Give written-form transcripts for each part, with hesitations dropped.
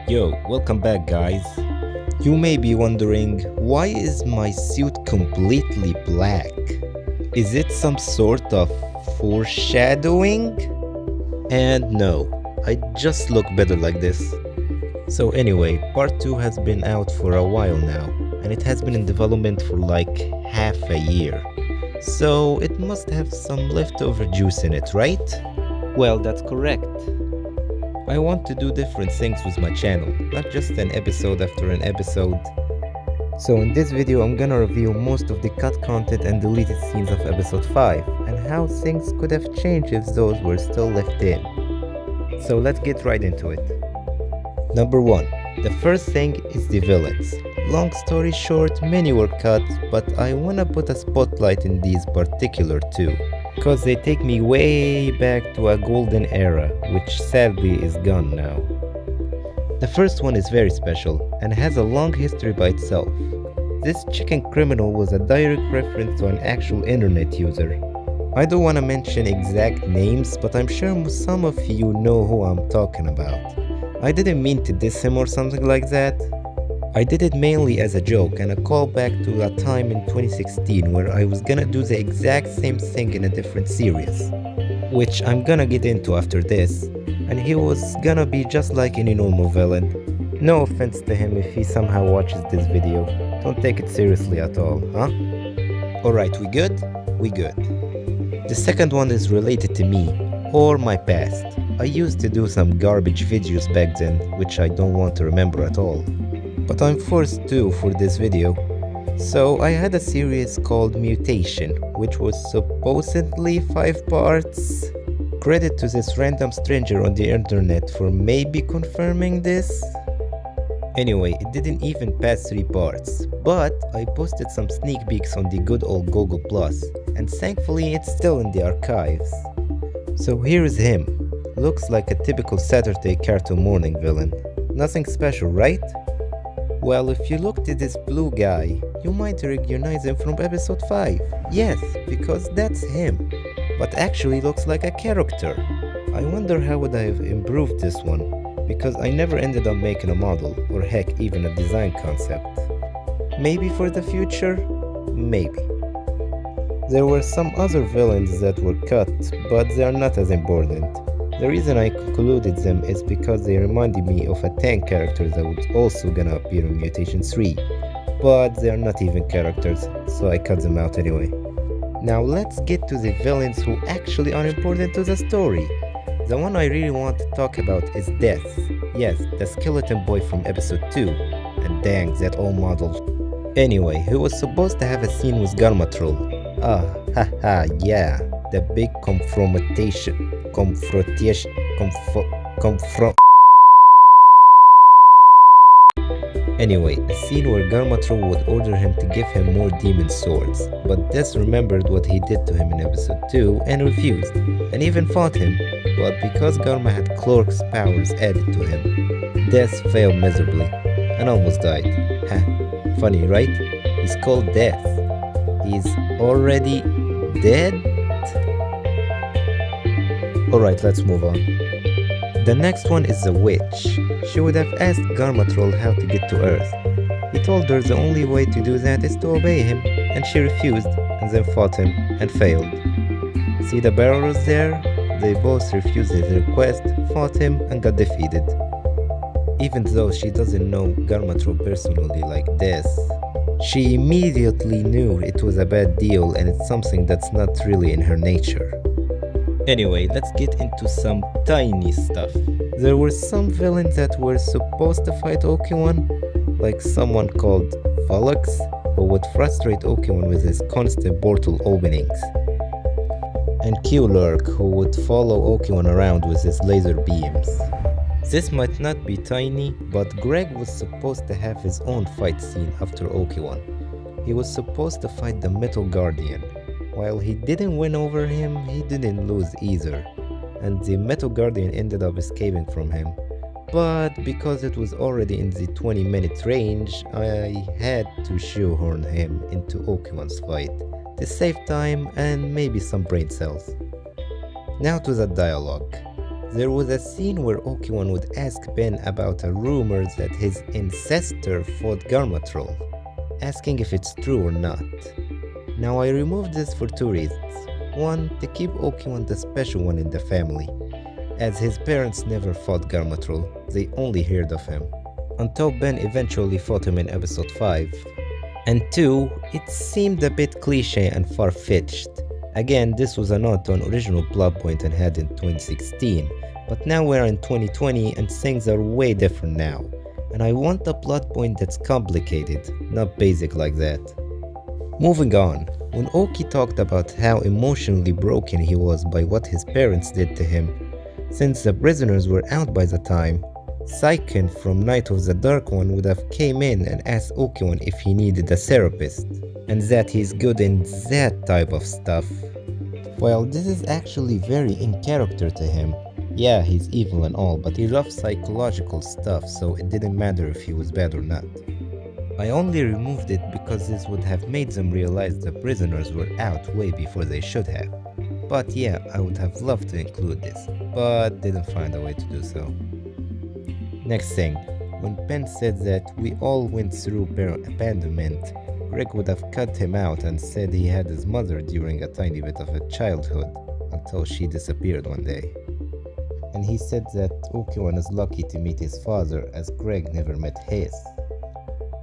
Yo, welcome back guys. You may be wondering, why is my suit completely black? Is it some sort of foreshadowing? And no, I just look better like this. So anyway, part 2 has been out for a while now, and it has been in development for like half a year. So it must have some leftover juice in it, right? Well, that's correct. I want to do different things with my channel, not just an episode after an episode. So in this video I'm gonna review most of the cut content and deleted scenes of episode 5, and how things could have changed if those were still left in. So let's get right into it. Number 1. The first thing is the villains. Long story short, many were cut, but I wanna put a spotlight in these particular two, because they take me way back to a golden era, which sadly is gone now. The first one is very special, and has a long history by itself. This chicken criminal was a direct reference to an actual internet user. I don't want to mention exact names, but I'm sure some of you know who I'm talking about. I didn't mean to diss him or something like that. I did it mainly as a joke and a callback to a time in 2016 where I was gonna do the exact same thing in a different series, which I'm gonna get into after this, and he was gonna be just like any normal villain. No offense to him if he somehow watches this video, don't take it seriously at all, huh? Alright, we good? We good. The second one is related to me, or my past. I used to do some garbage videos back then, which I don't want to remember at all. But I'm forced to for this video. So I had a series called Mutation, which was supposedly 5 parts. Credit to this random stranger on the internet for maybe confirming this. Anyway, it didn't even pass 3 parts, but I posted some sneak peeks on the good old Google+, and thankfully it's still in the archives. So here is him. Looks like a typical Saturday cartoon morning villain. Nothing special, right? Well, if you looked at this blue guy, you might recognize him from episode 5. Yes, because that's him. But actually looks like a character. I wonder how would I have improved this one, because I never ended up making a model, or heck, even a design concept. Maybe for the future? Maybe. There were some other villains that were cut, but they are not as important. The reason I concluded them is because they reminded me of a tank character that was also gonna appear in Mutation 3, but they are not even characters, so I cut them out anyway. Now let's get to the villains who actually are important to the story. The one I really want to talk about is Death. Yes, the skeleton boy from episode 2, and dang, that old model. Anyway, he was supposed to have a scene with Garmatrol. Haha, yeah, the big confrontation. Anyway, a scene where Garmatrol would order him to give him more demon swords, but Death remembered what he did to him in episode 2 and refused, and even fought him, but because Garma had Clork's powers added to him, Death failed miserably, and almost died. Funny, right? He's called Death. He's already dead? Alright, let's move on. The next one is the witch. She would have asked Garmatrol how to get to Earth. He told her the only way to do that is to obey him, and she refused, and then fought him, and failed. See the barrels there? They both refused his request, fought him, and got defeated. Even though she doesn't know Garmatrol personally like this, she immediately knew it was a bad deal and it's something that's not really in her nature. Anyway, let's get into some tiny stuff. There were some villains that were supposed to fight Oki-Wan, like someone called Phallus, who would frustrate Oki-Wan with his constant portal openings, and Q-Lurk, who would follow Oki-Wan around with his laser beams. This might not be tiny, but Greg was supposed to have his own fight scene after Oki-Wan. He was supposed to fight the Metal Guardian. While he didn't win over him, he didn't lose either, and the Metal Guardian ended up escaping from him. But because it was already in the 20-minute range, I had to shoehorn him into Oki-Wan's fight to save time and maybe some brain cells. Now to the dialogue. There was a scene where Oki-wan would ask Ben about a rumor that his ancestor fought Garmatrol, asking if it's true or not. Now I removed this for two reasons. One, to keep Oki-wan the special one in the family, as his parents never fought Garmatrol, they only heard of him, until Ben eventually fought him in episode 5. And two, it seemed a bit cliche and far-fetched. Again, this was a nod to an original plot point I had in 2016, but now we're in 2020 and things are way different now. And I want a plot point that's complicated, not basic like that. Moving on, when Oki talked about how emotionally broken he was by what his parents did to him, since the prisoners were out by the time, Saiken from Night of the Dark One would have came in and asked Oki-wan if he needed a therapist, and that he's good in that type of stuff. Well, this is actually very in character to him. Yeah, he's evil and all, but he loves psychological stuff, so it didn't matter if he was bad or not. I only removed it because this would have made them realize the prisoners were out way before they should have. But yeah, I would have loved to include this, but didn't find a way to do so. Next thing, when Ben said that we all went through parent abandonment, Greg would have cut him out and said he had his mother during a tiny bit of a childhood, until she disappeared one day. And he said that Oki-wan is lucky to meet his father as Greg never met his.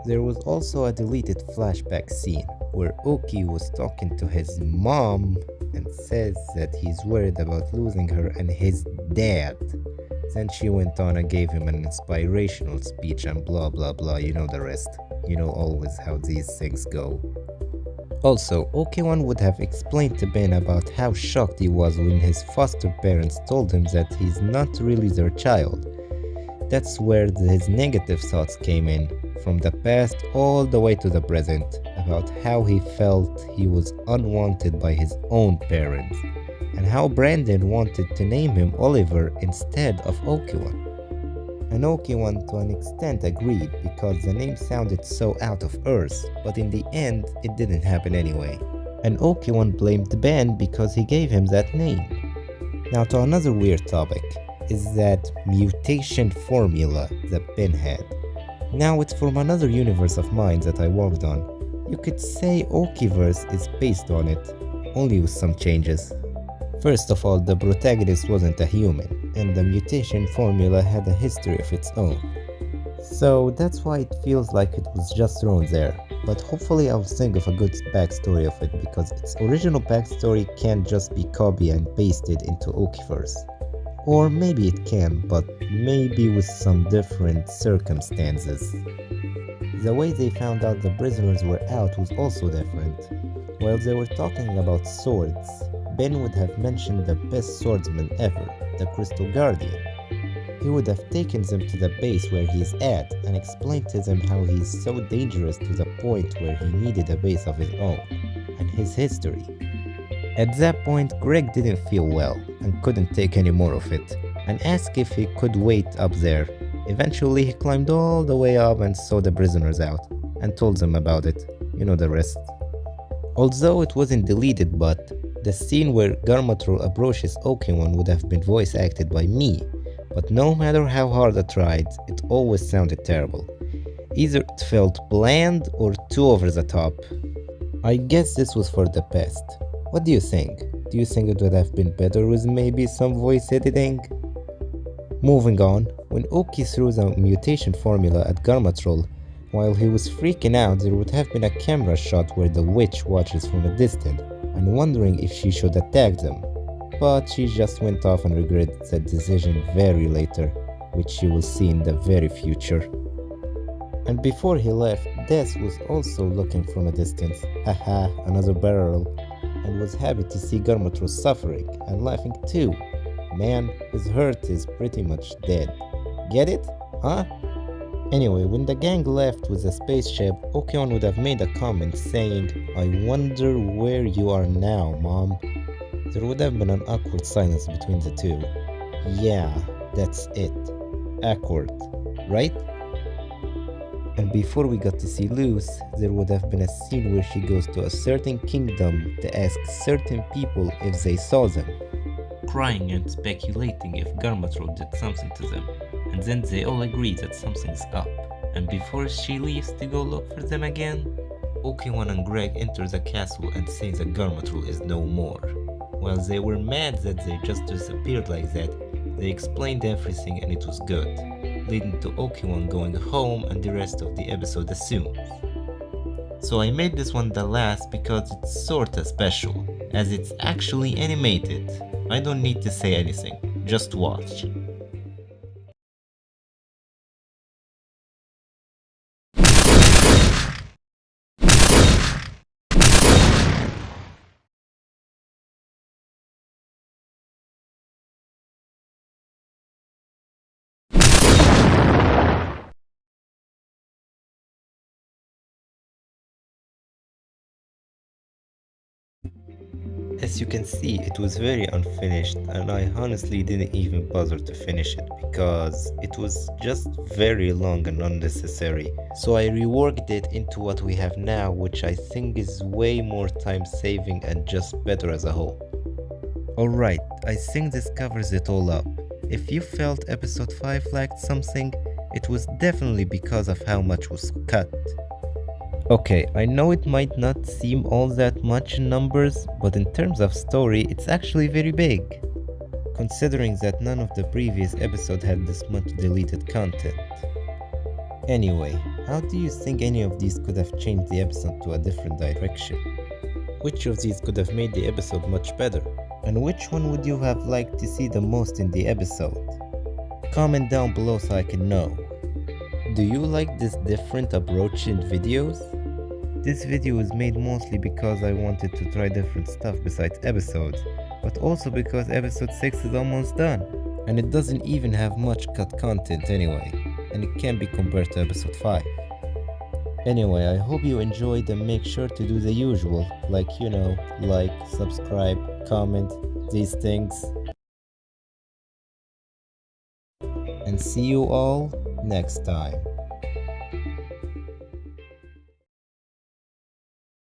There was also a deleted flashback scene where Oki was talking to his mom and says that he's worried about losing her and his dad. Then she went on and gave him an inspirational speech and blah blah blah, you know the rest. You know always how these things go. Also, Oki-wan would have explained to Ben about how shocked he was when his foster parents told him that he's not really their child. That's where his negative thoughts came in, from the past all the way to the present, about how he felt he was unwanted by his own parents, and how Brandon wanted to name him Oliver instead of Oki-wan. And Oki-wan to an extent agreed because the name sounded so out of Earth, but in the end it didn't happen anyway. And Oki-wan blamed Ben because he gave him that name. Now to another weird topic, is that mutation formula that Ben had. Now it's from another universe of mine that I worked on. You could say OkiVerse is based on it, only with some changes. First of all, the protagonist wasn't a human, and the mutation formula had a history of its own. So that's why it feels like it was just thrown there, but hopefully I'll think of a good backstory of it because its original backstory can't just be copied and pasted into OkiVerse. Or maybe it can, but maybe with some different circumstances. The way they found out the prisoners were out was also different. While they were talking about swords, Ben would have mentioned the best swordsman ever, the Crystal Guardian. He would have taken them to the base where he's at and explained to them how he's so dangerous to the point where he needed a base of his own, and his history. At that point, Greg didn't feel well and couldn't take any more of it, and asked if he could wait up there. Eventually, he climbed all the way up and saw the prisoners out, and told them about it. You know the rest. Although it wasn't deleted, but the scene where Garmatrol approaches Oki-wan would have been voice acted by me, but no matter how hard I tried, it always sounded terrible. Either it felt bland or too over the top. I guess this was for the best. What do you think? Do you think it would have been better with maybe some voice editing? Moving on, when Oki threw the mutation formula at Garmatrol, while he was freaking out, there would have been a camera shot where the witch watches from a distance and wondering if she should attack them. But she just went off and regretted that decision very later, which she will see in the very future. And before he left, Des was also looking from a distance, haha, another barrel, and was happy to see Garmatrol suffering and laughing too. Man, his hurt is pretty much dead. Get it? Huh? Anyway, when the gang left with the spaceship, Oki-wan would have made a comment saying, "I wonder where you are now, Mom." There would have been an awkward silence between the two. Yeah, that's it. Awkward, right? And before we got to see Luz, there would have been a scene where she goes to a certain kingdom to ask certain people if they saw them. crying and speculating if Garmatrol did something to them, and then they all agree that something's up. And before she leaves to go look for them again, Oki-wan and Greg enter the castle and say that Garmatrol is no more. While they were mad that they just disappeared like that, they explained everything and it was good, leading to Oki-wan going home and the rest of the episode assumes. So I made this one the last because it's sorta special, as it's actually animated. I don't need to say anything, just watch. As you can see, it was very unfinished and I honestly didn't even bother to finish it because it was just very long and unnecessary. So I reworked it into what we have now, which I think is way more time saving and just better as a whole. Alright, I think this covers it all up. If you felt episode 5 lacked something, it was definitely because of how much was cut. Okay, I know it might not seem all that much in numbers, but in terms of story, it's actually very big. Considering that none of the previous episodes had this much deleted content. Anyway, how do you think any of these could have changed the episode to a different direction? Which of these could have made the episode much better? And which one would you have liked to see the most in the episode? Comment down below so I can know. Do you like this different approach in videos? This video was made mostly because I wanted to try different stuff besides episodes, but also because episode 6 is almost done, and it doesn't even have much cut content anyway, and it can't be compared to episode 5. Anyway, I hope you enjoyed and make sure to do the usual, like like, subscribe, comment, these things. And see you all next time.